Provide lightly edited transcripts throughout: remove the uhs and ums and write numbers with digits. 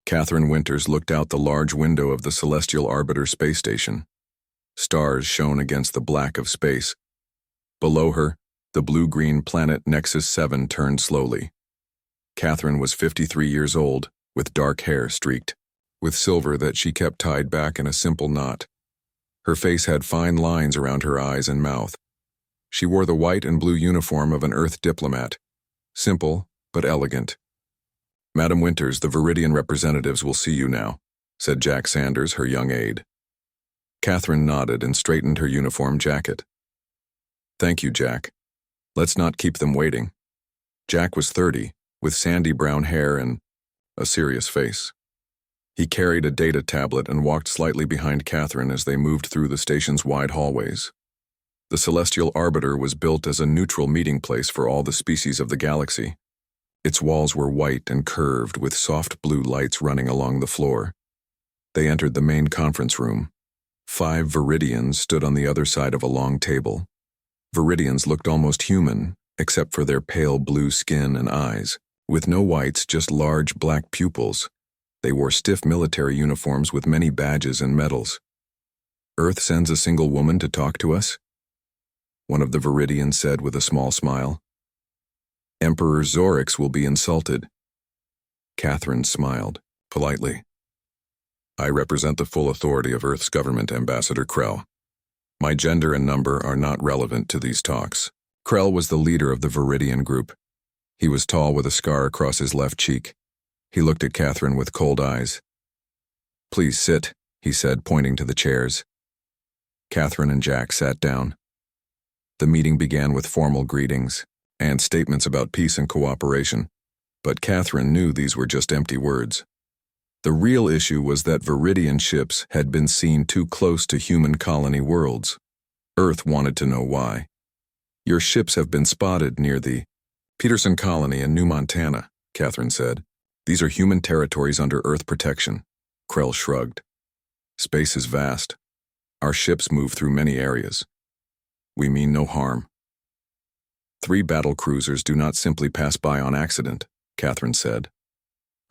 Catherine Winters looked out the large window of the Celestial Arbiter space station. Stars shone against the black of space. Below her, the blue-green planet Nexus 7 turned slowly. Catherine was 53 years old, with dark hair streaked with silver that she kept tied back in a simple knot. Her face had fine lines around her eyes and mouth. She wore the white and blue uniform of an Earth diplomat, simple but elegant. "Madam Winters, the Viridian representatives will see you now," said Jack Sanders, her young aide. Catherine nodded and straightened her uniform jacket. "Thank you, Jack. Let's not keep them waiting." Jack was 30, with sandy brown hair and a serious face. He carried a data tablet and walked slightly behind Catherine as they moved through the station's wide hallways. The Celestial Arbiter was built as a neutral meeting place for all the species of the galaxy. Its walls were white and curved, with soft blue lights running along the floor. They entered the main conference room. 5 Viridians stood on the other side of a long table. Viridians looked almost human, except for their pale blue skin and eyes. With no whites, just large black pupils. They wore stiff military uniforms with many badges and medals. "Earth sends a single woman to talk to us?" one of the Viridians said with a small smile. "Emperor Zorix will be insulted." Catherine smiled, politely. "I represent the full authority of Earth's government, Ambassador Krell. My gender and number are not relevant to these talks." Krell was the leader of the Viridian group. He was tall with a scar across his left cheek. He looked at Catherine with cold eyes. "Please sit," he said, pointing to the chairs. Catherine and Jack sat down. The meeting began with formal greetings and statements about peace and cooperation, but Catherine knew these were just empty words. The real issue was that Viridian ships had been seen too close to human colony worlds. Earth wanted to know why. "Your ships have been spotted near the Peterson colony in New Montana," Catherine said. "These are human territories under Earth protection." Krell shrugged. "Space is vast. Our ships move through many areas. We mean no harm." 3 battle cruisers do not simply pass by on accident," Catherine said.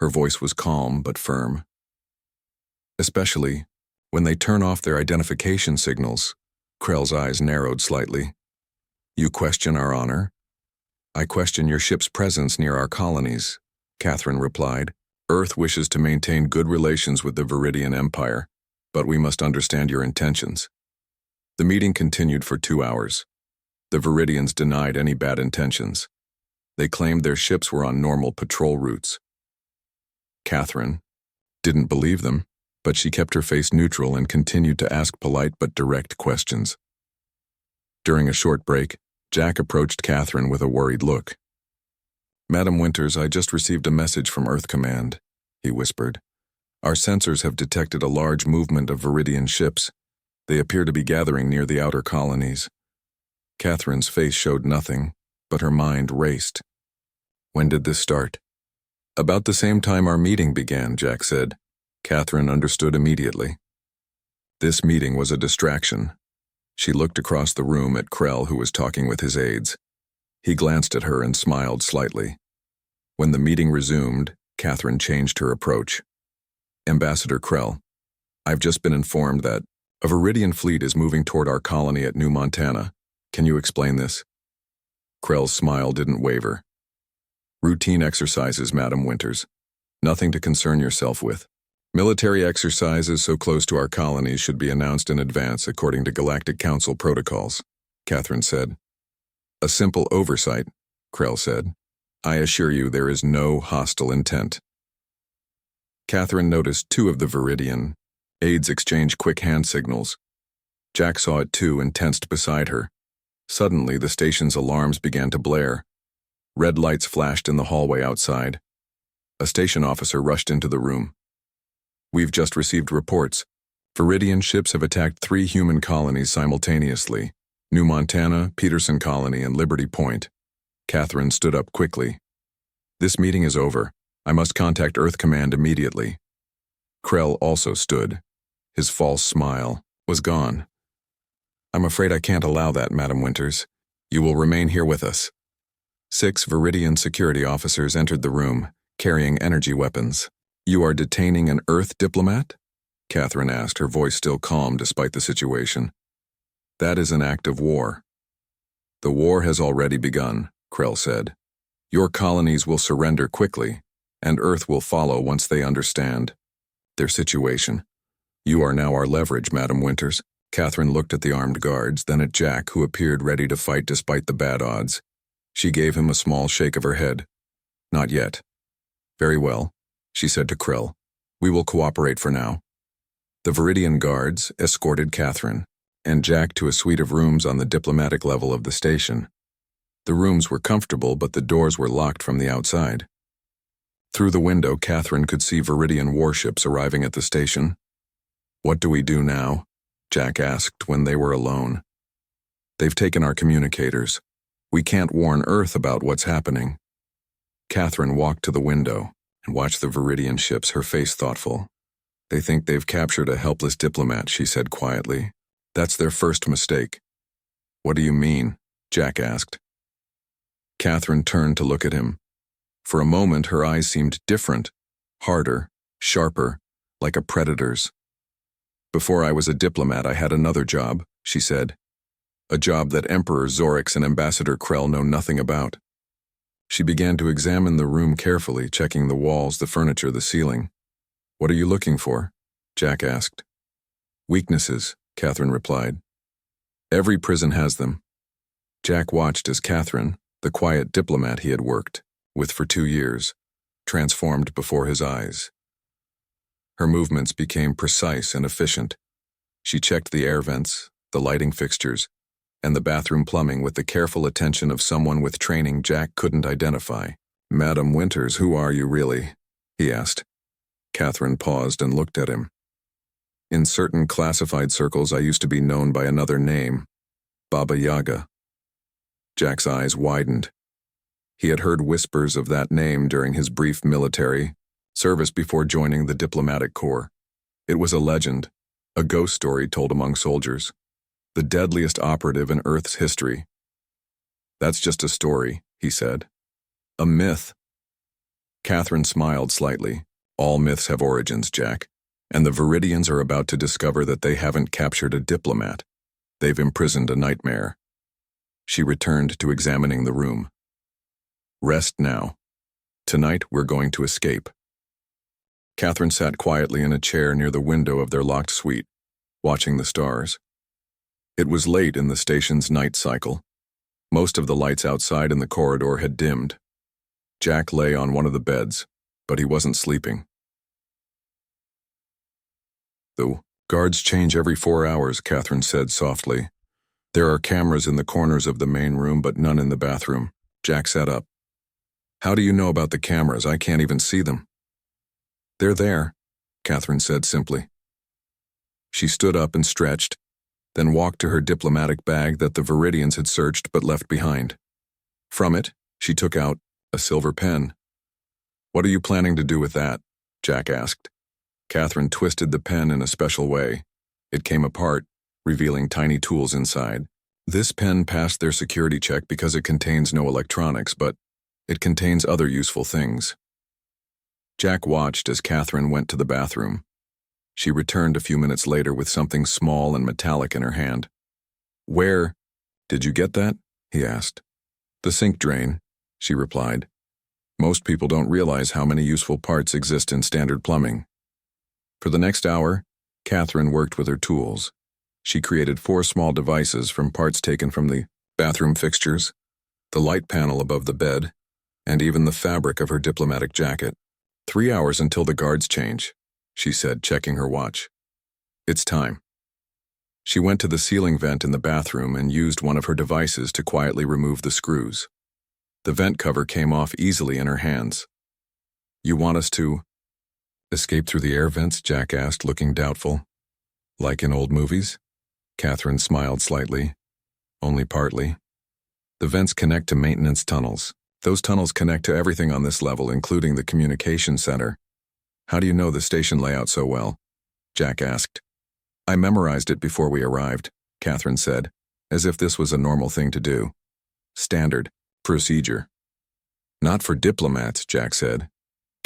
Her voice was calm but firm. "Especially when they turn off their identification signals." Krell's eyes narrowed slightly. "You question our honor?" "I question your ship's presence near our colonies," Catherine replied. "Earth wishes to maintain good relations with the Viridian Empire, but we must understand your intentions." The meeting continued for 2 hours. The Viridians denied any bad intentions. They claimed their ships were on normal patrol routes. Catherine didn't believe them, but she kept her face neutral and continued to ask polite but direct questions. During a short break, Jack approached Catherine with a worried look. "Madam Winters, I just received a message from Earth Command," he whispered. "Our sensors have detected a large movement of Viridian ships. They appear to be gathering near the outer colonies." Catherine's face showed nothing, but her mind raced. "When did this start?" "About the same time our meeting began," Jack said. Catherine understood immediately. This meeting was a distraction. She looked across the room at Krell, who was talking with his aides. He glanced at her and smiled slightly. When the meeting resumed, Catherine changed her approach. "Ambassador Krell, I've just been informed that a Viridian fleet is moving toward our colony at New Montana. Can you explain this?" Krell's smile didn't waver. "Routine exercises, Madam Winters. Nothing to concern yourself with. Military exercises so close to our colonies should be announced in advance according to Galactic Council protocols," Catherine said. "A simple oversight," Krell said. "I assure you there is no hostile intent." Catherine noticed 2 of the Viridian aides exchange quick hand signals. Jack saw it too and tensed beside her. Suddenly, the station's alarms began to blare. Red lights flashed in the hallway outside. A station officer rushed into the room. "We've just received reports. Viridian ships have attacked 3 human colonies simultaneously: New Montana, Peterson Colony, and Liberty Point." Catherine stood up quickly. "This meeting is over. I must contact Earth Command immediately." Krell also stood. His false smile was gone. "I'm afraid I can't allow that, Madam Winters. You will remain here with us." 6 Viridian security officers entered the room, carrying energy weapons. You are detaining an Earth diplomat? Catherine asked, her voice still calm despite the situation. That is an act of war. The war has already begun, Krell said. Your colonies will surrender quickly, and Earth will follow once they understand their situation. You are now our leverage, Madam Winters. Catherine looked at the armed guards, then at Jack, who appeared ready to fight despite the bad odds. She gave him a small shake of her head. Not yet. Very well, she said to Krell. We will cooperate for now. The Viridian guards escorted Catherine and Jack to a suite of rooms on the diplomatic level of the station. The rooms were comfortable, but the doors were locked from the outside. Through the window, Catherine could see Viridian warships arriving at the station. What do we do now? Jack asked when they were alone. They've taken our communicators. We can't warn Earth about what's happening. Catherine walked to the window and watched the Viridian ships, her face thoughtful. They think they've captured a helpless diplomat, she said quietly. That's their first mistake. What do you mean? Jack asked. Catherine turned to look at him. For a moment, her eyes seemed different, harder, sharper, like a predator's. Before I was a diplomat, I had another job, she said. A job that Emperor Zorix and Ambassador Krell know nothing about. She began to examine the room carefully, checking the walls, the furniture, the ceiling. What are you looking for? Jack asked. Weaknesses, Catherine replied. Every prison has them. Jack watched as Catherine, the quiet diplomat he had worked with for 2 years, transformed before his eyes. Her movements became precise and efficient. She checked the air vents, the lighting fixtures, and the bathroom plumbing with the careful attention of someone with training Jack couldn't identify. Madam Winters, who are you really? He asked. Catherine paused and looked at him. In certain classified circles, I used to be known by another name, Baba Yaga. Jack's eyes widened. He had heard whispers of that name during his brief military service before joining the diplomatic corps. It was a legend, a ghost story told among soldiers, the deadliest operative in Earth's history. That's just a story, he said. A myth. Catherine smiled slightly. All myths have origins, Jack, and the Viridians are about to discover that they haven't captured a diplomat. They've imprisoned a nightmare. She returned to examining the room. Rest now. Tonight we're going to escape. Catherine sat quietly in a chair near the window of their locked suite, watching the stars. It was late in the station's night cycle. Most of the lights outside in the corridor had dimmed. Jack lay on one of the beds, but he wasn't sleeping. The guards change every 4 hours, Catherine said softly. There are cameras in the corners of the main room, but none in the bathroom. Jack sat up. How do you know about the cameras? I can't even see them. They're there, Catherine said simply. She stood up and stretched, then walked to her diplomatic bag that the Viridians had searched but left behind. From it, she took out a silver pen. What are you planning to do with that? Jack asked. Catherine twisted the pen in a special way. It came apart, revealing tiny tools inside. This pen passed their security check because it contains no electronics, but it contains other useful things. Jack watched as Catherine went to the bathroom. She returned a few minutes later with something small and metallic in her hand. Where did you get that? He asked. The sink drain, she replied. Most people don't realize how many useful parts exist in standard plumbing. For the next hour, Catherine worked with her tools. She created 4 small devices from parts taken from the bathroom fixtures, the light panel above the bed, and even the fabric of her diplomatic jacket. 3 hours until the guards change, she said, checking her watch. It's time. She went to the ceiling vent in the bathroom and used one of her devices to quietly remove the screws. The vent cover came off easily in her hands. You want us to escape through the air vents? Jack asked, looking doubtful. Like in old movies? Catherine smiled slightly. Only partly. The vents connect to maintenance tunnels. Those tunnels connect to everything on this level, including the communication center. How do you know the station layout so well? Jack asked. I memorized it before we arrived, Catherine said, as if this was a normal thing to do. Standard procedure. Not for diplomats, Jack said.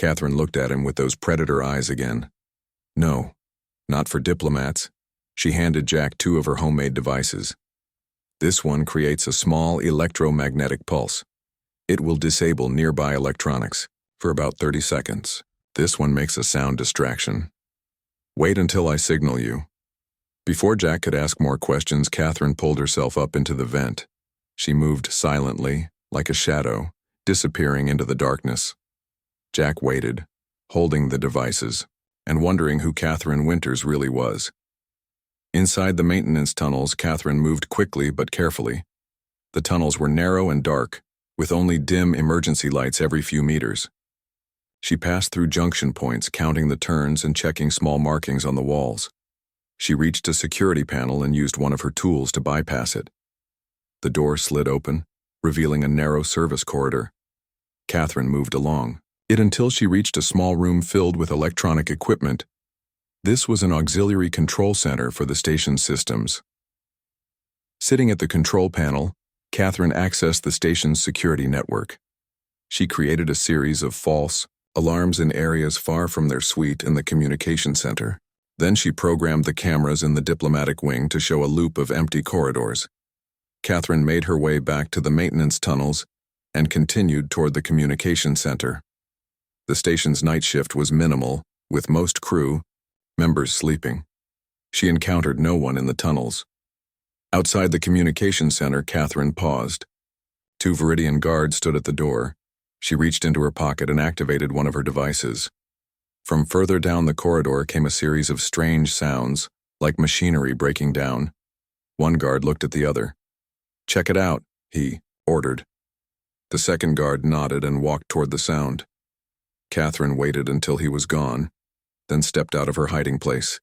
Catherine looked at him with those predator eyes again. No, not for diplomats. She handed Jack two of her homemade devices. This one creates a small electromagnetic pulse. It will disable nearby electronics for about 30 seconds. This one makes a sound distraction. Wait until I signal you. Before Jack could ask more questions, Catherine pulled herself up into the vent. She moved silently, like a shadow, disappearing into the darkness. Jack waited, holding the devices, and wondering who Catherine Winters really was. Inside the maintenance tunnels, Catherine moved quickly but carefully. The tunnels were narrow and dark, with only dim emergency lights every few meters. She passed through junction points, counting the turns and checking small markings on the walls. She reached a security panel and used one of her tools to bypass it. The door slid open, revealing a narrow service corridor. Catherine moved along it until she reached a small room filled with electronic equipment. This was an auxiliary control center for the station's systems. Sitting at the control panel, Catherine accessed the station's security network. She created a series of false alarms in areas far from their suite in the communication center. Then she programmed the cameras in the diplomatic wing to show a loop of empty corridors. Catherine made her way back to the maintenance tunnels and continued toward the communication center. The station's night shift was minimal, with most crew members sleeping. She encountered no one in the tunnels. Outside the communication center, Catherine paused. Two Viridian guards stood at the door. She reached into her pocket and activated one of her devices. From further down the corridor came a series of strange sounds, like machinery breaking down. One guard looked at the other. "Check it out," he ordered. The second guard nodded and walked toward the sound. Catherine waited until he was gone, then stepped out of her hiding place.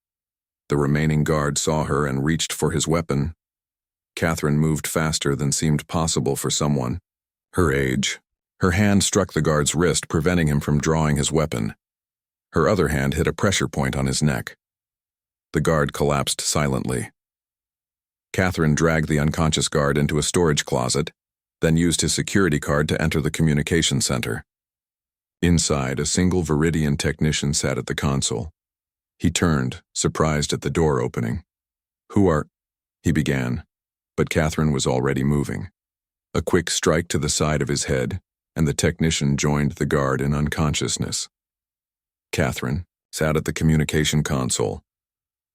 The remaining guard saw her and reached for his weapon. Catherine moved faster than seemed possible for someone her age. Her hand struck the guard's wrist, preventing him from drawing his weapon. Her other hand hit a pressure point on his neck. The guard collapsed silently. Catherine dragged the unconscious guard into a storage closet, then used his security card to enter the communication center. Inside, a single Viridian technician sat at the console. He turned, surprised at the door opening. "Who are—" he began, but Catherine was already moving. A quick strike to the side of his head, and the technician joined the guard in unconsciousness. Catherine sat at the communication console.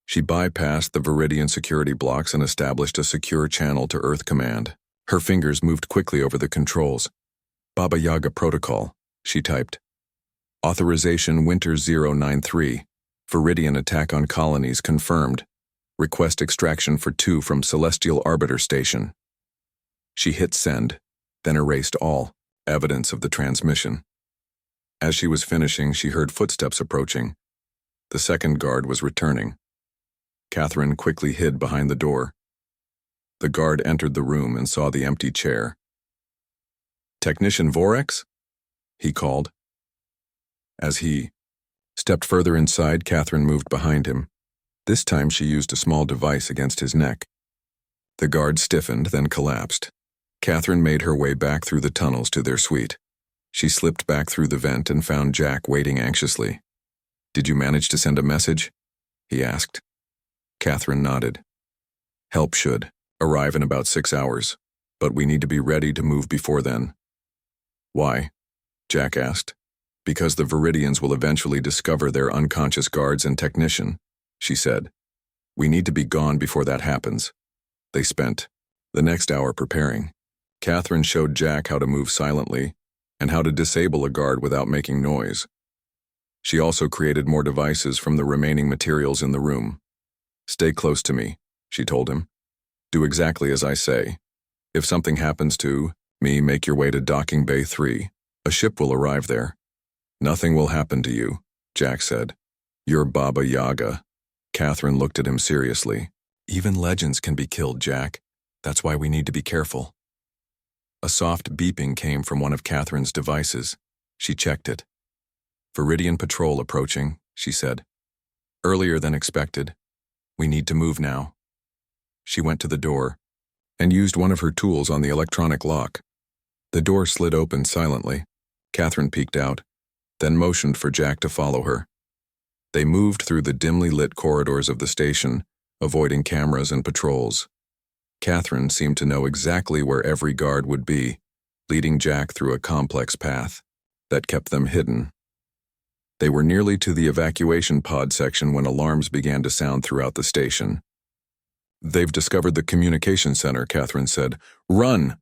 She bypassed the Viridian security blocks and established a secure channel to Earth Command. Her fingers moved quickly over the controls. "Baba Yaga Protocol," she typed. "Authorization Winter 093. Viridian attack on colonies confirmed. Request extraction for 2 from Celestial Arbiter Station." She hit send, then erased all evidence of the transmission. As she was finishing, she heard footsteps approaching. The second guard was returning. Catherine quickly hid behind the door. The guard entered the room and saw the empty chair. "Technician Vorex?" he called. As he stepped further inside, Catherine moved behind him. This time she used a small device against his neck. The guard stiffened, then collapsed. Catherine made her way back through the tunnels to their suite. She slipped back through the vent and found Jack waiting anxiously. "Did you manage to send a message?" he asked. Catherine nodded. "Help should arrive in about 6 hours, but we need to be ready to move before then." "Why?" Jack asked. "Because the Viridians will eventually discover their unconscious guards and technician," she said. "We need to be gone before that happens." They spent the next hour preparing. Catherine showed Jack how to move silently and how to disable a guard without making noise. She also created more devices from the remaining materials in the room. "Stay close to me," she told him. "Do exactly as I say. If something happens to me, make your way to Docking Bay 3. A ship will arrive there." "Nothing will happen to you," Jack said. "You're Baba Yaga." Catherine looked at him seriously. "Even legends can be killed, Jack. That's why we need to be careful." A soft beeping came from one of Catherine's devices. She checked it. "Viridian patrol approaching," she said. "Earlier than expected. We need to move now." She went to the door and used one of her tools on the electronic lock. The door slid open silently. Catherine peeked out, then motioned for Jack to follow her. They moved through the dimly lit corridors of the station, avoiding cameras and patrols. Catherine seemed to know exactly where every guard would be, leading Jack through a complex path that kept them hidden. They were nearly to the evacuation pod section when alarms began to sound throughout the station. "They've discovered the communication center," Catherine said. "Run!"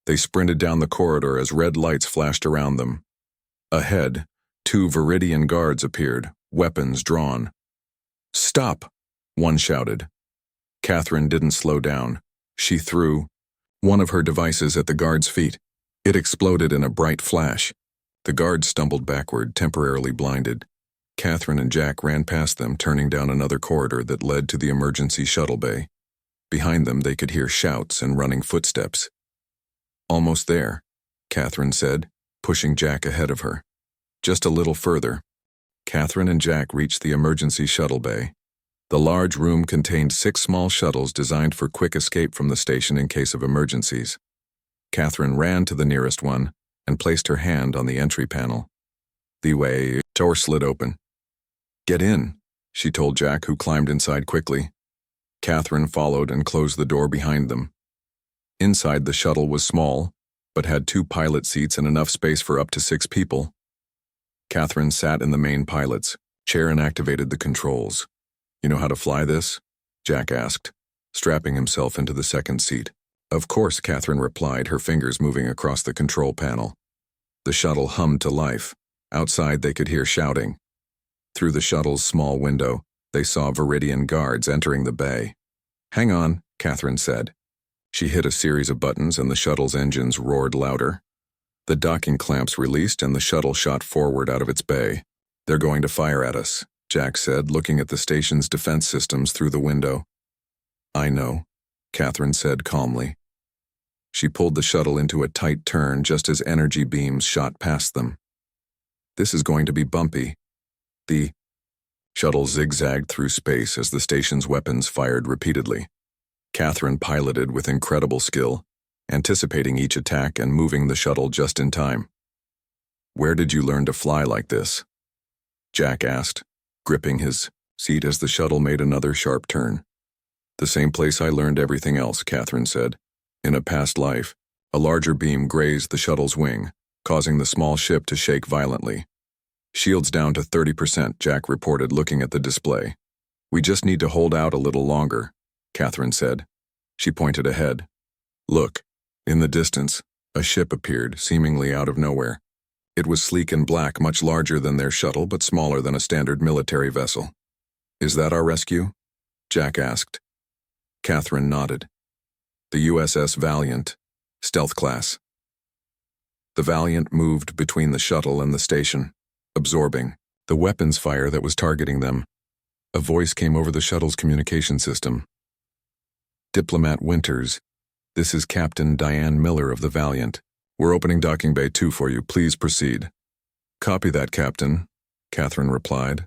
They sprinted down the corridor as red lights flashed around them. Ahead, 2 Viridian guards appeared, weapons drawn. "Stop!" one shouted. Catherine didn't slow down. She threw one of her devices at the guard's feet. It exploded in a bright flash. The guards stumbled backward, temporarily blinded. Catherine and Jack ran past them, turning down another corridor that led to the emergency shuttle bay. Behind them, they could hear shouts and running footsteps. "Almost there," Catherine said, pushing Jack ahead of her. Just a little further. Catherine and Jack reached the emergency shuttle bay. The large room contained 6 small shuttles designed for quick escape from the station in case of emergencies. Catherine ran to the nearest one and placed her hand on the entry panel. The door slid open. "Get in," she told Jack, who climbed inside quickly. Catherine followed and closed the door behind them. Inside, the shuttle was small, but had 2 pilot seats and enough space for up to 6 people. Catherine sat in the main pilot's chair and activated the controls. "You know how to fly this?" Jack asked, strapping himself into the second seat. "Of course," Catherine replied, her fingers moving across the control panel. The shuttle hummed to life. Outside, they could hear shouting. Through the shuttle's small window, they saw Viridian guards entering the bay. "Hang on," Catherine said. She hit a series of buttons and the shuttle's engines roared louder. The docking clamps released and the shuttle shot forward out of its bay. "They're going to fire at us," Jack said, looking at the station's defense systems through the window. "I know," Catherine said calmly. She pulled the shuttle into a tight turn just as energy beams shot past them. "This is going to be bumpy." The shuttle zigzagged through space as the station's weapons fired repeatedly. Catherine piloted with incredible skill, anticipating each attack and moving the shuttle just in time. "Where did you learn to fly like this?" Jack asked, gripping his seat as the shuttle made another sharp turn. "The same place I learned everything else," Catherine said. "In a past life, a larger beam grazed the shuttle's wing, causing the small ship to shake violently. Shields down to 30%, Jack reported, looking at the display. "We just need to hold out a little longer," Catherine said. She pointed ahead. "Look." In the distance, a ship appeared, seemingly out of nowhere. It was sleek and black, much larger than their shuttle, but smaller than a standard military vessel. "Is that our rescue?" Jack asked. Catherine nodded. "The USS Valiant, stealth class." The Valiant moved between the shuttle and the station, absorbing the weapons fire that was targeting them. A voice came over the shuttle's communication system. "Diplomat Winters, this is Captain Diane Miller of the Valiant. We're opening docking bay 2 for you. Please proceed." "Copy that, Captain," Catherine replied.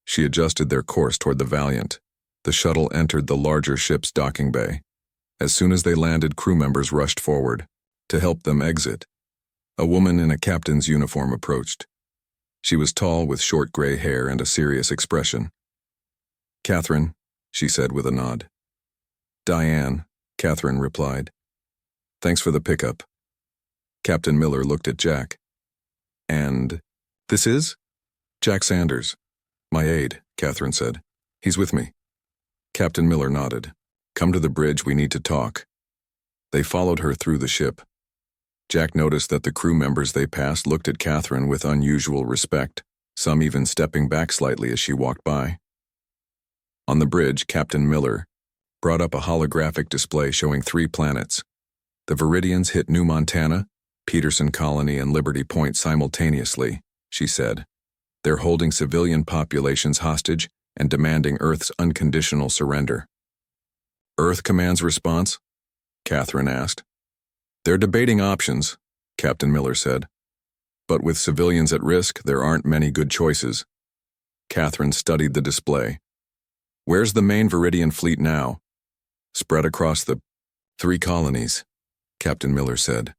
She adjusted their course toward the Valiant. The shuttle entered the larger ship's docking bay. As soon as they landed, crew members rushed forward to help them exit. A woman in a captain's uniform approached. She was tall with short gray hair and a serious expression. "Catherine," she said with a nod. "Diane," Catherine replied. "Thanks for the pickup." Captain Miller looked at Jack. "And this is?" "Jack Sanders. My aide," Catherine said. "He's with me." Captain Miller nodded. "Come to the bridge, we need to talk." They followed her through the ship. Jack noticed that the crew members they passed looked at Catherine with unusual respect, some even stepping back slightly as she walked by. On the bridge, Captain Miller brought up a holographic display showing 3 planets. The Viridians hit New Montana, Peterson Colony, and Liberty Point simultaneously, she said. "They're holding civilian populations hostage and demanding Earth's unconditional surrender." "Earth Command's response?" Catherine asked. "They're debating options," Captain Miller said. "But with civilians at risk, there aren't many good choices." Catherine studied the display. "Where's the main Viridian fleet now?" "Spread across the 3 colonies," Captain Miller said.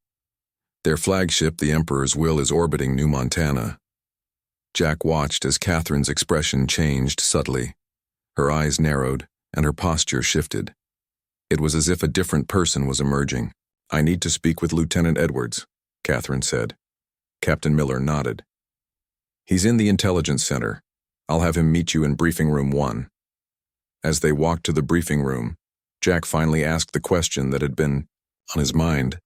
"Their flagship, the Emperor's Will, is orbiting New Montana. Jack watched as Catherine's expression changed subtly. Her eyes narrowed, and her posture shifted. It was as if a different person was emerging. "I need to speak with Lieutenant Edwards," Catherine said. Captain Miller nodded. "He's in the intelligence center. I'll have him meet you in briefing room 1. As they walked to the briefing room, Jack finally asked the question that had been on his mind.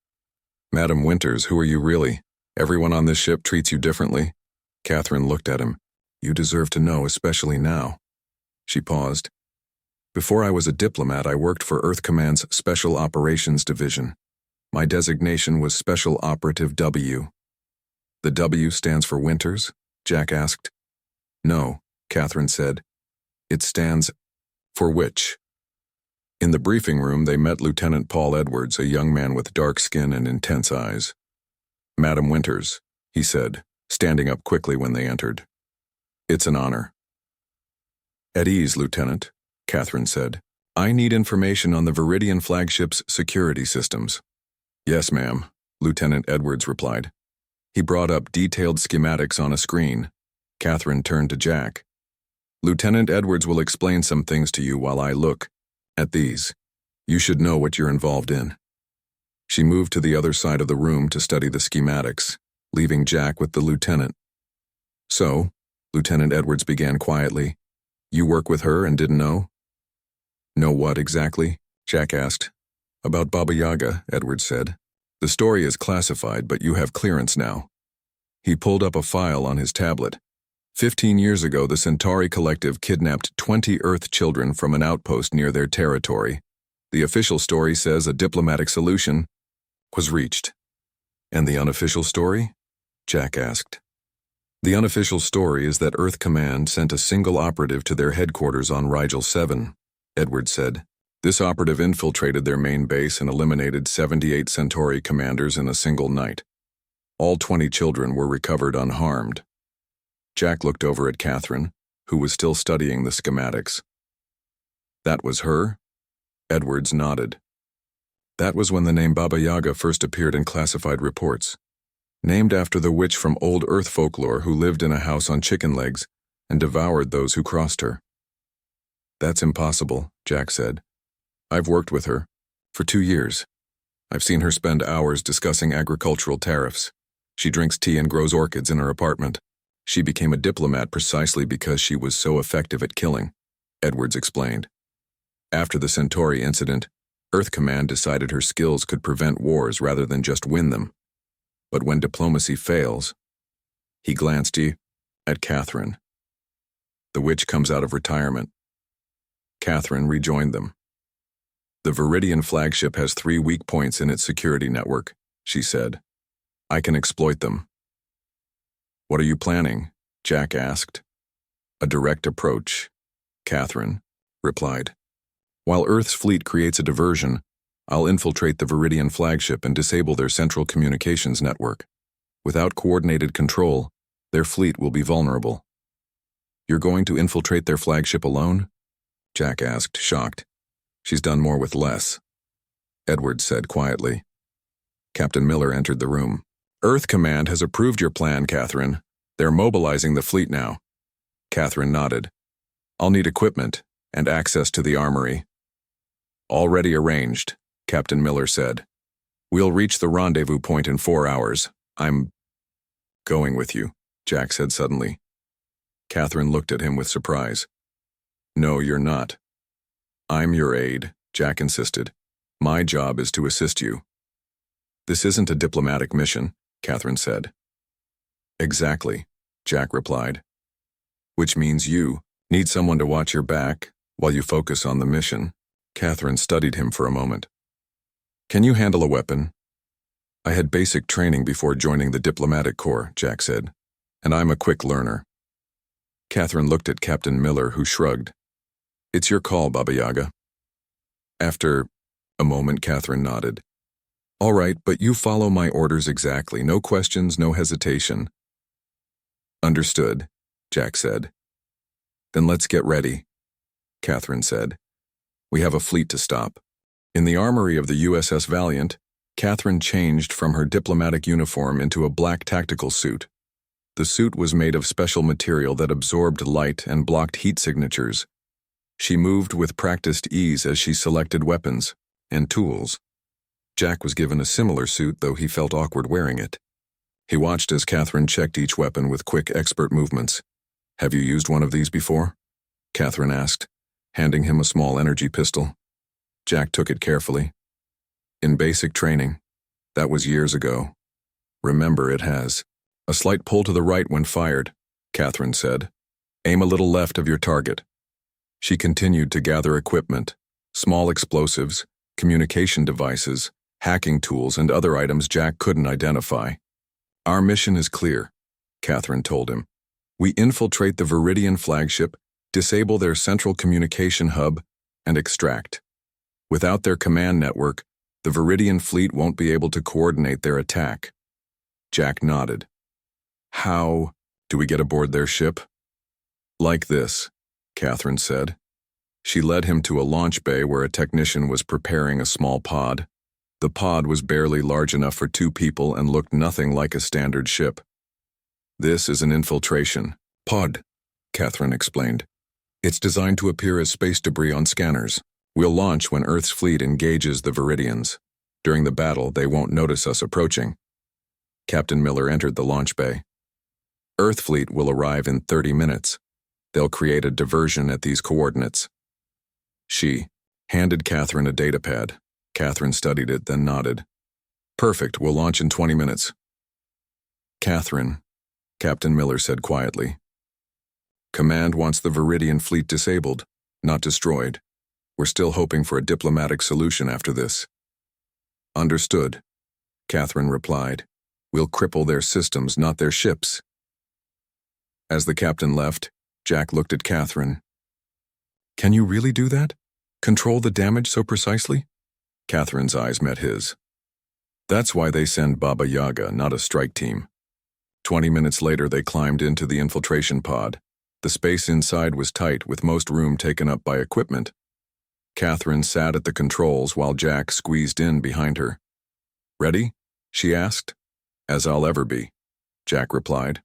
"Madam Winters, who are you really? Everyone on this ship treats you differently." Catherine looked at him. "You deserve to know, especially now." She paused. "Before I was a diplomat, I worked for Earth Command's Special Operations Division. My designation was Special Operative W." "The W stands for Winters?" Jack asked. "No," Catherine said. "It stands for which?" In the briefing room, they met Lieutenant Paul Edwards, a young man with dark skin and intense eyes. "Madam Winters," he said, standing up quickly when they entered. "It's an honor." "At ease, Lieutenant," Catherine said. "I need information on the Viridian flagship's security systems." "Yes, ma'am," Lieutenant Edwards replied. He brought up detailed schematics on a screen. Catherine turned to Jack. "Lieutenant Edwards will explain some things to you while I look at these. You should know what you're involved in." She moved to the other side of the room to study the schematics, leaving Jack with the lieutenant. "So," Lieutenant Edwards began quietly, "you work with her and didn't know?" "Know what exactly?" Jack asked. "About Baba Yaga," Edwards said. "The story is classified, but you have clearance now." He pulled up a file on his tablet. 15 years ago, the Centauri Collective kidnapped 20 Earth children from an outpost near their territory. The official story says a diplomatic solution was reached. "And the unofficial story?" Jack asked. "The unofficial story is that Earth Command sent a single operative to their headquarters on Rigel 7, Edwards said. This operative infiltrated their main base and eliminated 78 Centauri commanders in a single night. All 20 children were recovered unharmed." Jack looked over at Catherine, who was still studying the schematics. "That was her?" Edwards nodded. "That was when the name Baba Yaga first appeared in classified reports. Named after the witch from old Earth folklore who lived in a house on chicken legs and devoured those who crossed her." "That's impossible," Jack said. "I've worked with her for 2 years. I've seen her spend hours discussing agricultural tariffs. She drinks tea and grows orchids in her apartment. She became a diplomat precisely because she was so effective at killing," Edwards explained. "After the Centauri incident, Earth Command decided her skills could prevent wars rather than just win them. But when diplomacy fails," he glanced at Catherine. "The witch comes out of retirement." Catherine rejoined them. "The Viridian flagship has 3 weak points in its security network," she said. "I can exploit them." "What are you planning?" Jack asked. "A direct approach," Catherine replied. "While Earth's fleet creates a diversion, I'll infiltrate the Viridian flagship and disable their central communications network. Without coordinated control, their fleet will be vulnerable." "You're going to infiltrate their flagship alone?" Jack asked, shocked. "She's done more with less," Edwards said quietly. Captain Miller entered the room. "Earth Command has approved your plan, Catherine. They're mobilizing the fleet now." Catherine nodded. "I'll need equipment and access to the armory." "Already arranged," Captain Miller said. "We'll reach the rendezvous point in 4 hours. I'm going with you," Jack said suddenly. Catherine looked at him with surprise. "No, you're not." "I'm your aide," Jack insisted. "My job is to assist you." "This isn't a diplomatic mission," Catherine said. "Exactly," Jack replied. "Which means you need someone to watch your back while you focus on the mission." Catherine studied him for a moment. "Can you handle a weapon?" "I had basic training before joining the diplomatic corps," Jack said, "and I'm a quick learner." Catherine looked at Captain Miller, who shrugged. "It's your call, Baba Yaga." After a moment, Catherine nodded. "All right, but you follow my orders exactly. No questions, no hesitation." "Understood," Jack said. "Then let's get ready," Catherine said. "We have a fleet to stop." In the armory of the USS Valiant, Catherine changed from her diplomatic uniform into a black tactical suit. The suit was made of special material that absorbed light and blocked heat signatures. She moved with practiced ease as she selected weapons and tools. Jack was given a similar suit, though he felt awkward wearing it. He watched as Catherine checked each weapon with quick, expert movements. "Have you used one of these before?" Catherine asked, handing him a small energy pistol. Jack took it carefully. "In basic training. That was years ago. Remember, it has a slight pull to the right when fired," Catherine said. "Aim a little left of your target." She continued to gather equipment, small explosives, communication devices, hacking tools, and other items Jack couldn't identify. "Our mission is clear," Catherine told him. "We infiltrate the Viridian flagship, disable their central communication hub, and extract. Without their command network, the Viridian fleet won't be able to coordinate their attack." Jack nodded. "How do we get aboard their ship?" "Like this," Catherine said. She led him to a launch bay where a technician was preparing a small pod. The pod was barely large enough for 2 people and looked nothing like a standard ship. "This is an infiltration pod," Catherine explained. "It's designed to appear as space debris on scanners. We'll launch when Earth's fleet engages the Viridians. During the battle, they won't notice us approaching." Captain Miller entered the launch bay. "Earth fleet will arrive in 30 minutes. They'll create a diversion at these coordinates." She handed Catherine a datapad. Catherine studied it, then nodded. "Perfect, we'll launch in 20 minutes. "Catherine," Captain Miller said quietly. "Command wants the Viridian fleet disabled, not destroyed. We're still hoping for a diplomatic solution after this." "Understood," Catherine replied. "We'll cripple their systems, not their ships." As the captain left, Jack looked at Catherine. "Can you really do that? Control the damage so precisely?" Catherine's eyes met his. "That's why they send Baba Yaga, not a strike team." 20 minutes later, they climbed into the infiltration pod. The space inside was tight, with most room taken up by equipment. Catherine sat at the controls while Jack squeezed in behind her. "Ready?" she asked. "As I'll ever be," Jack replied.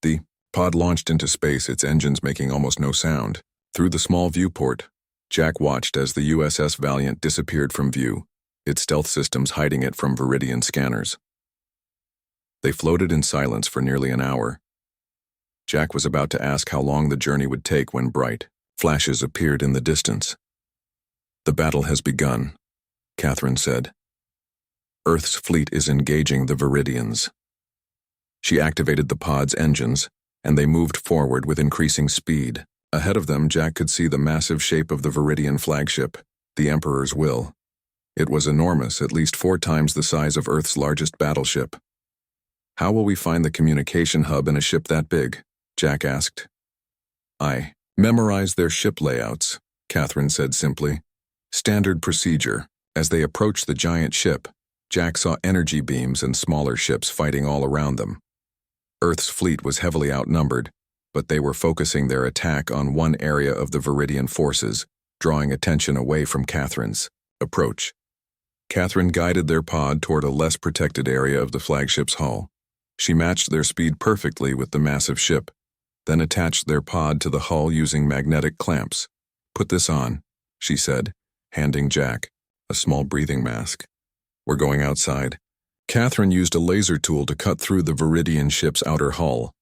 The pod launched into space, its engines making almost no sound. Through the small viewport, Jack watched as the USS Valiant disappeared from view, its stealth systems hiding it from Viridian scanners. They floated in silence for nearly an hour. Jack was about to ask how long the journey would take when bright flashes appeared in the distance. "The battle has begun," Catherine said. "Earth's fleet is engaging the Viridians." She activated the pod's engines, and they moved forward with increasing speed. Ahead of them, Jack could see the massive shape of the Viridian flagship, the Emperor's Will. It was enormous, at least 4 times the size of Earth's largest battleship. "How will we find the communication hub in a ship that big?" Jack asked. "I memorized their ship layouts," Catherine said simply. "Standard procedure." As they approached the giant ship, Jack saw energy beams and smaller ships fighting all around them. Earth's fleet was heavily outnumbered, but they were focusing their attack on one area of the Viridian forces, drawing attention away from Catherine's approach. Catherine guided their pod toward a less protected area of the flagship's hull. She matched their speed perfectly with the massive ship, then attached their pod to the hull using magnetic clamps. "Put this on," she said, handing Jack a small breathing mask. "We're going outside." Catherine used a laser tool to cut through the Viridian ship's outer hull.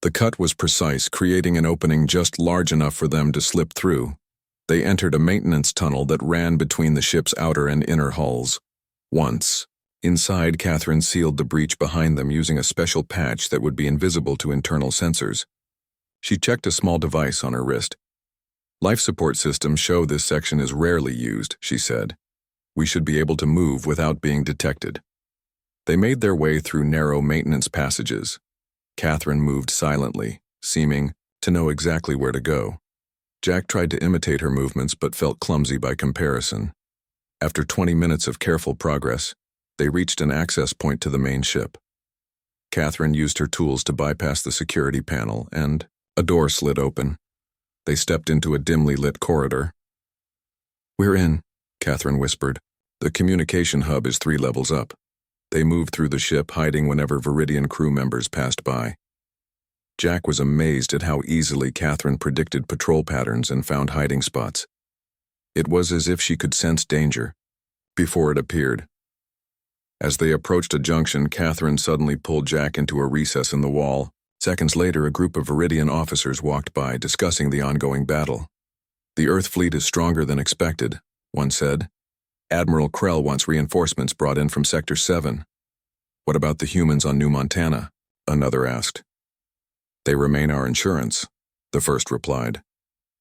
The cut was precise, creating an opening just large enough for them to slip through. They entered a maintenance tunnel that ran between the ship's outer and inner hulls. Once inside, Catherine sealed the breach behind them using a special patch that would be invisible to internal sensors. She checked a small device on her wrist. "Life support systems show this section is rarely used," she said. "We should be able to move without being detected." They made their way through narrow maintenance passages. Catherine moved silently, seeming to know exactly where to go. Jack tried to imitate her movements but felt clumsy by comparison. After 20 minutes of careful progress, they reached an access point to the main ship. Catherine used her tools to bypass the security panel, and a door slid open. They stepped into a dimly lit corridor. "We're in," Catherine whispered. "The communication hub is 3 levels up." They moved through the ship, hiding whenever Viridian crew members passed by. Jack was amazed at how easily Catherine predicted patrol patterns and found hiding spots. It was as if she could sense danger before it appeared. As they approached a junction, Catherine suddenly pulled Jack into a recess in the wall. Seconds later, a group of Viridian officers walked by, discussing the ongoing battle. "The Earth fleet is stronger than expected," one said. "Admiral Krell wants reinforcements brought in from Sector 7. "What about the humans on New Montana?" another asked. "They remain our insurance," the first replied.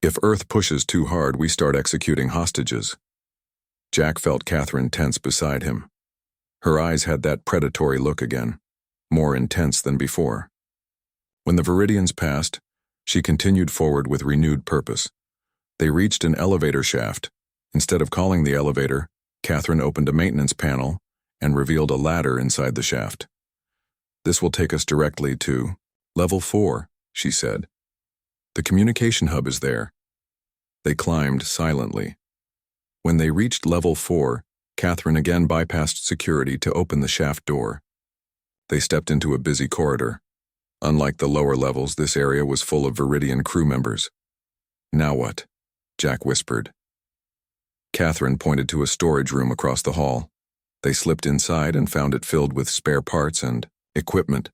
"If Earth pushes too hard, we start executing hostages." Jack felt Catherine tense beside him. Her eyes had that predatory look again, more intense than before. When the Viridians passed, she continued forward with renewed purpose. They reached an elevator shaft. Instead of calling the elevator, Catherine opened a maintenance panel and revealed a ladder inside the shaft. "This will take us directly to Level 4, she said. "The communication hub is there." They climbed silently. When they reached Level 4, Catherine again bypassed security to open the shaft door. They stepped into a busy corridor. Unlike the lower levels, this area was full of Viridian crew members. "Now what?" Jack whispered. Catherine pointed to a storage room across the hall. They slipped inside and found it filled with spare parts and equipment.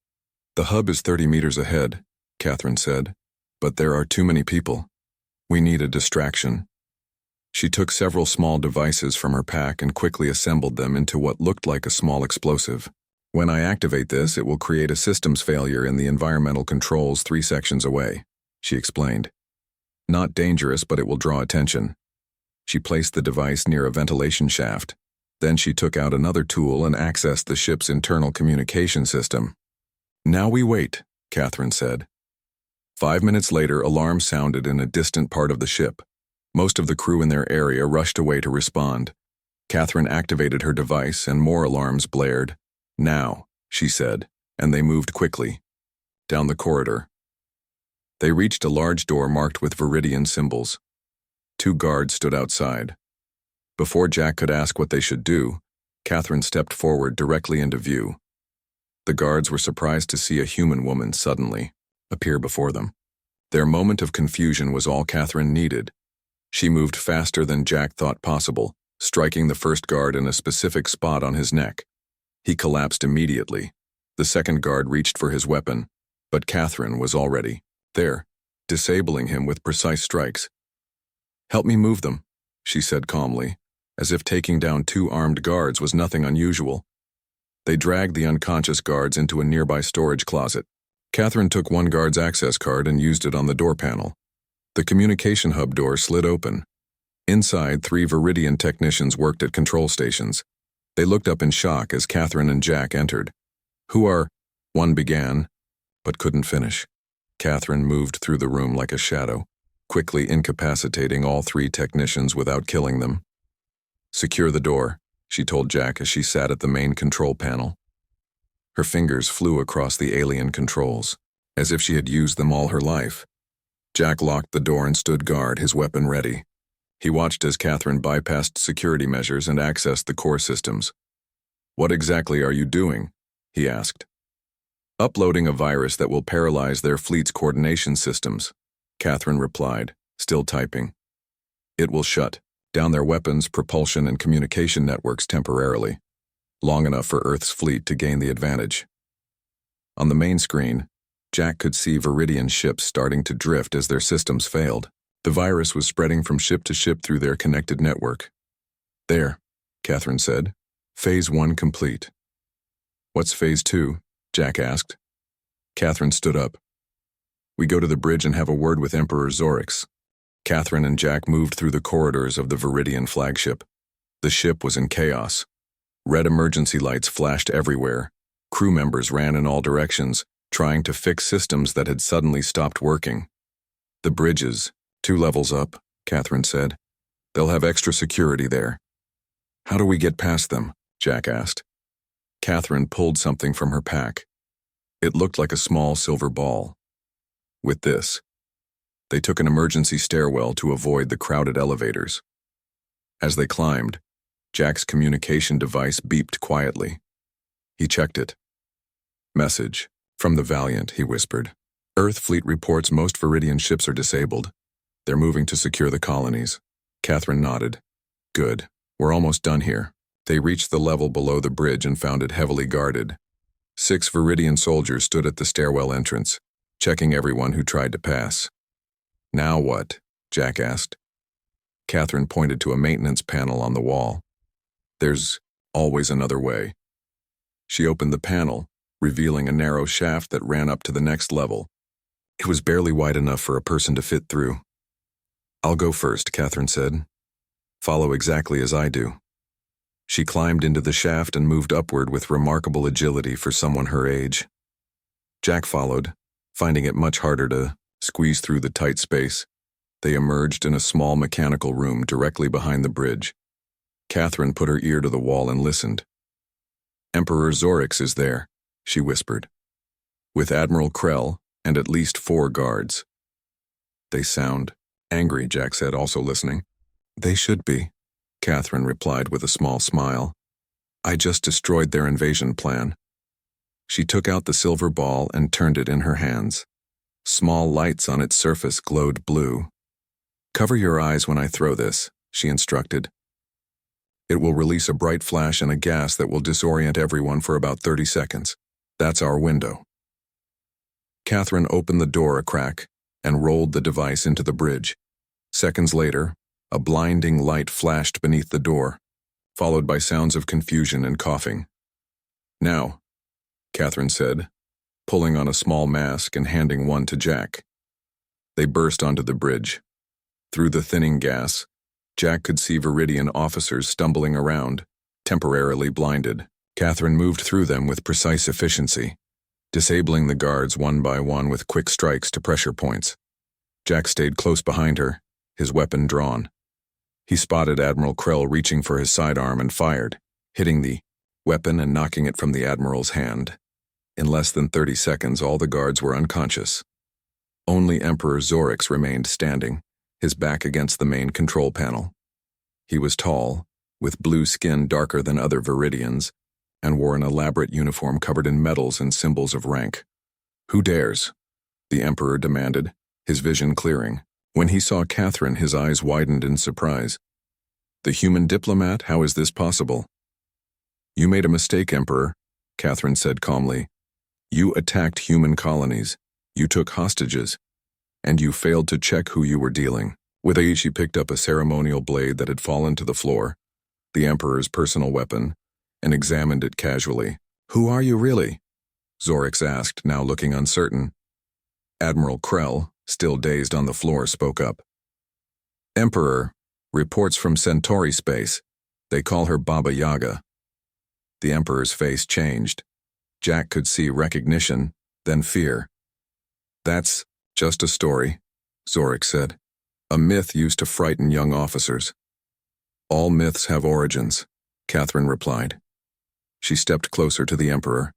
"The hub is 30 meters ahead," Catherine said, "but there are too many people. We need a distraction." She took several small devices from her pack and quickly assembled them into what looked like a small explosive. "When I activate this, it will create a systems failure in the environmental controls 3 sections away," she explained. "Not dangerous, but it will draw attention." She placed the device near a ventilation shaft. Then she took out another tool and accessed the ship's internal communication system. "Now we wait," Catherine said. 5 minutes later, alarms sounded in a distant part of the ship. Most of the crew in their area rushed away to respond. Catherine activated her device and more alarms blared. "Now," she said, and they moved quickly down the corridor. They reached a large door marked with Viridian symbols. 2 guards stood outside. Before Jack could ask what they should do, Catherine stepped forward directly into view. The guards were surprised to see a human woman suddenly appear before them. Their moment of confusion was all Catherine needed. She moved faster than Jack thought possible, striking the first guard in a specific spot on his neck. He collapsed immediately. The second guard reached for his weapon, but Catherine was already there, disabling him with precise strikes. "Help me move them," she said calmly, as if taking down 2 armed guards was nothing unusual. They dragged the unconscious guards into a nearby storage closet. Catherine took one guard's access card and used it on the door panel. The communication hub door slid open. Inside, 3 Viridian technicians worked at control stations. They looked up in shock as Catherine and Jack entered. "Who are—" one began, but couldn't finish. Catherine moved through the room like a shadow, quickly incapacitating all 3 technicians without killing them. "Secure the door," she told Jack as she sat at the main control panel. Her fingers flew across the alien controls, as if she had used them all her life. Jack locked the door and stood guard, his weapon ready. He watched as Catherine bypassed security measures and accessed the core systems. "What exactly are you doing?" he asked. "Uploading a virus that will paralyze their fleet's coordination systems," Catherine replied, still typing. "It will shut down their weapons, propulsion, and communication networks temporarily, long enough for Earth's fleet to gain the advantage." On the main screen, Jack could see Viridian ships starting to drift as their systems failed. The virus was spreading from ship to ship through their connected network. "There," Catherine said. "Phase 1 complete." "What's Phase 2? Jack asked. Catherine stood up. "We go to the bridge and have a word with Emperor Zorix." Catherine and Jack moved through the corridors of the Viridian flagship. The ship was in chaos. Red emergency lights flashed everywhere. Crew members ran in all directions, trying to fix systems that had suddenly stopped working. "The bridges, 2 levels up," Catherine said. "They'll have extra security there." "How do we get past them?" Jack asked. Catherine pulled something from her pack. It looked like a small silver ball. With this, they took an emergency stairwell to avoid the crowded elevators. As they climbed, Jack's communication device beeped quietly. He checked it. Message. From the Valiant, he whispered. Earth fleet reports most Viridian ships are disabled. They're moving to secure the colonies. Catherine nodded. Good. We're almost done here. They reached the level below the bridge and found it heavily guarded. 6 Viridian soldiers stood at the stairwell entrance, checking everyone who tried to pass. Now what? Jack asked. Catherine pointed to a maintenance panel on the wall. There's always another way. She opened the panel, revealing a narrow shaft that ran up to the next level. It was barely wide enough for a person to fit through. I'll go first, Catherine said. Follow exactly as I do. She climbed into the shaft and moved upward with remarkable agility for someone her age. Jack followed, finding it much harder to squeeze through the tight space. They emerged in a small mechanical room directly behind the bridge. Catherine put her ear to the wall and listened. Emperor Zorix is there, she whispered, with Admiral Krell and at least 4 guards. They sound angry, Jack said, also listening. They should be, Catherine replied with a small smile. I just destroyed their invasion plan. She took out the silver ball and turned it in her hands. Small lights on its surface glowed blue. Cover your eyes when I throw this, she instructed. It will release a bright flash and a gas that will disorient everyone for about 30 seconds. That's our window. Catherine opened the door a crack and rolled the device into the bridge. Seconds later, a blinding light flashed beneath the door, followed by sounds of confusion and coughing. Now, Catherine said, pulling on a small mask and handing one to Jack. They burst onto the bridge. Through the thinning gas, Jack could see Viridian officers stumbling around, temporarily blinded. Catherine moved through them with precise efficiency, disabling the guards one by one with quick strikes to pressure points. Jack stayed close behind her, his weapon drawn. He spotted Admiral Krell reaching for his sidearm and fired, hitting the weapon and knocking it from the Admiral's hand. In less than 30 seconds, all the guards were unconscious. Only Emperor Zorix remained standing, his back against the main control panel. He was tall, with blue skin darker than other Viridians, and wore an elaborate uniform covered in medals and symbols of rank. Who dares? The Emperor demanded, his vision clearing. When he saw Catherine, his eyes widened in surprise. The human diplomat? How is this possible? You made a mistake, Emperor, Catherine said calmly. You attacked human colonies, you took hostages, and you failed to check who you were dealing with. She picked up a ceremonial blade that had fallen to the floor, the Emperor's personal weapon, and examined it casually. Who are you really? Zorix asked, now looking uncertain. Admiral Krell, still dazed on the floor, spoke up. Emperor, reports from Centauri space. They call her Baba Yaga. The Emperor's face changed. Jack could see recognition, then fear. That's just a story, Zorix said. A myth used to frighten young officers. All myths have origins, Catherine replied. She stepped closer to the Emperor.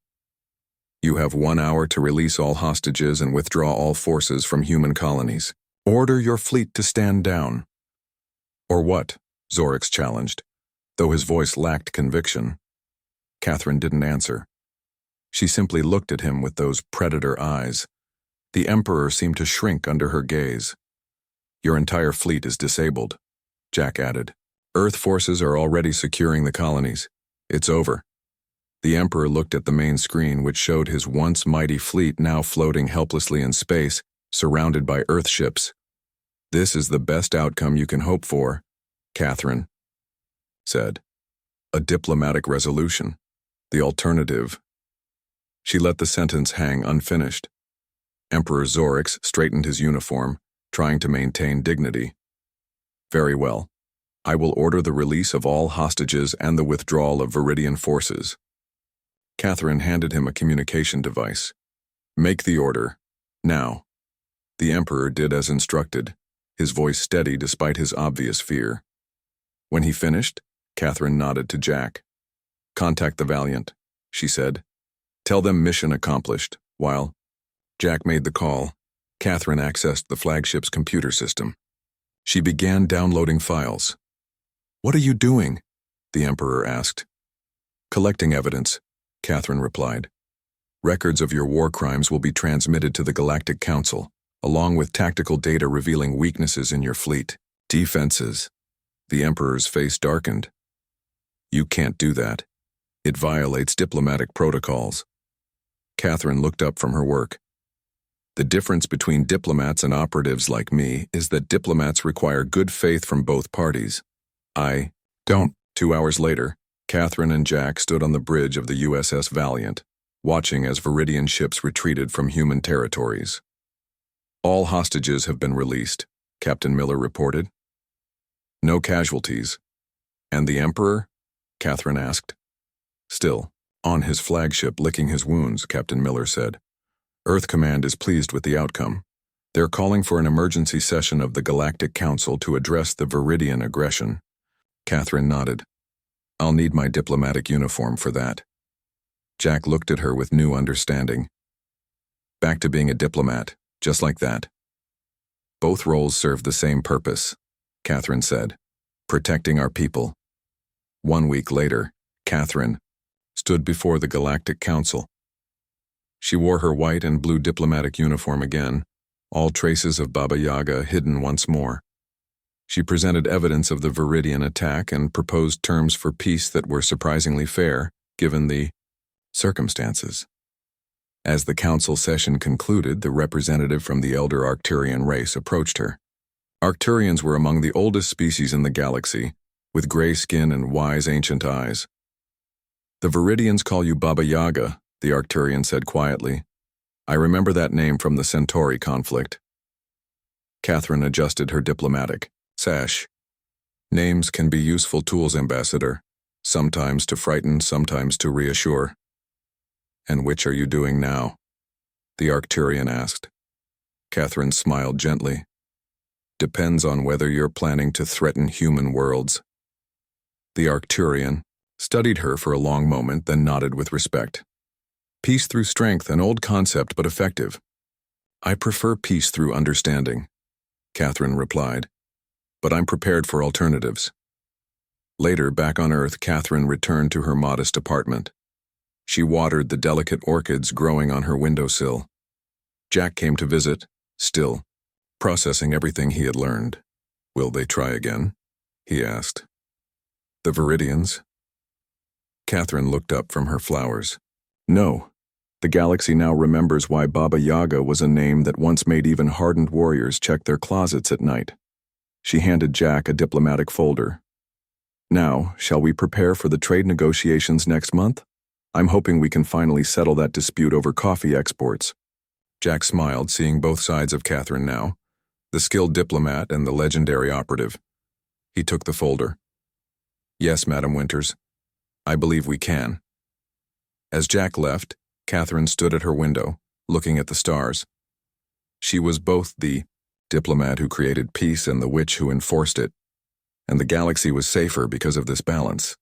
You have 1 hour to release all hostages and withdraw all forces from human colonies. Order your fleet to stand down. Or what? Zorix challenged, though his voice lacked conviction. Catherine didn't answer. She simply looked at him with those predator eyes. The Emperor seemed to shrink under her gaze. Your entire fleet is disabled, Jack added. Earth forces are already securing the colonies. It's over. The Emperor looked at the main screen, which showed his once mighty fleet now floating helplessly in space, surrounded by Earth ships. This is the best outcome you can hope for, Catherine said. A diplomatic resolution. The alternative. She let the sentence hang unfinished. Emperor Zorix straightened his uniform, trying to maintain dignity. Very well. I will order the release of all hostages and the withdrawal of Viridian forces. Catherine handed him a communication device. Make the order. Now. The Emperor did as instructed, his voice steady despite his obvious fear. When he finished, Catherine nodded to Jack. Contact the Valiant, she said. Tell them mission accomplished. While Jack made the call, Catherine accessed the flagship's computer system. She began downloading files. What are you doing? The Emperor asked. Collecting evidence, Catherine replied. Records of your war crimes will be transmitted to the Galactic Council, along with tactical data revealing weaknesses in your fleet. Defenses. The Emperor's face darkened. You can't do that. It violates diplomatic protocols. Catherine looked up from her work. The difference between diplomats and operatives like me is that diplomats require good faith from both parties. I don't. 2 hours later, Catherine and Jack stood on the bridge of the USS Valiant, watching as Viridian ships retreated from human territories. All hostages have been released, Captain Miller reported. No casualties. And the Emperor? Catherine asked. Still, on his flagship licking his wounds, Captain Miller said. Earth Command is pleased with the outcome. They're calling for an emergency session of the Galactic Council to address the Viridian aggression. Catherine nodded. I'll need my diplomatic uniform for that. Jack looked at her with new understanding. Back to being a diplomat, just like that. Both roles serve the same purpose, Catherine said. Protecting our people. 1 week later, Catherine stood before the Galactic Council. She wore her white and blue diplomatic uniform again, all traces of Baba Yaga hidden once more. She presented evidence of the Viridian attack and proposed terms for peace that were surprisingly fair, given the circumstances. As the council session concluded, the representative from the elder Arcturian race approached her. Arcturians were among the oldest species in the galaxy, with gray skin and wise ancient eyes. The Viridians call you Baba Yaga, the Arcturian said quietly. I remember that name from the Centauri conflict. Catherine adjusted her diplomatic sash. Names can be useful tools, Ambassador, sometimes to frighten, sometimes to reassure. And which are you doing now? The Arcturian asked. Catherine smiled gently. Depends on whether you're planning to threaten human worlds. The Arcturian studied her for a long moment, then nodded with respect. Peace through strength, an old concept but effective. I prefer peace through understanding, Catherine replied, but I'm prepared for alternatives. Later, back on Earth, Catherine returned to her modest apartment. She watered the delicate orchids growing on her windowsill. Jack came to visit, still, processing everything he had learned. Will they try again? He asked. The Viridians? Catherine looked up from her flowers. No. The galaxy now remembers why Baba Yaga was a name that once made even hardened warriors check their closets at night. She handed Jack a diplomatic folder. Now, shall we prepare for the trade negotiations next month? I'm hoping we can finally settle that dispute over coffee exports. Jack smiled, seeing both sides of Catherine now, the skilled diplomat and the legendary operative. He took the folder. Yes, Madam Winters. I believe we can. As Jack left, Catherine stood at her window, looking at the stars. She was both the diplomat who created peace and the witch who enforced it, and the galaxy was safer because of this balance.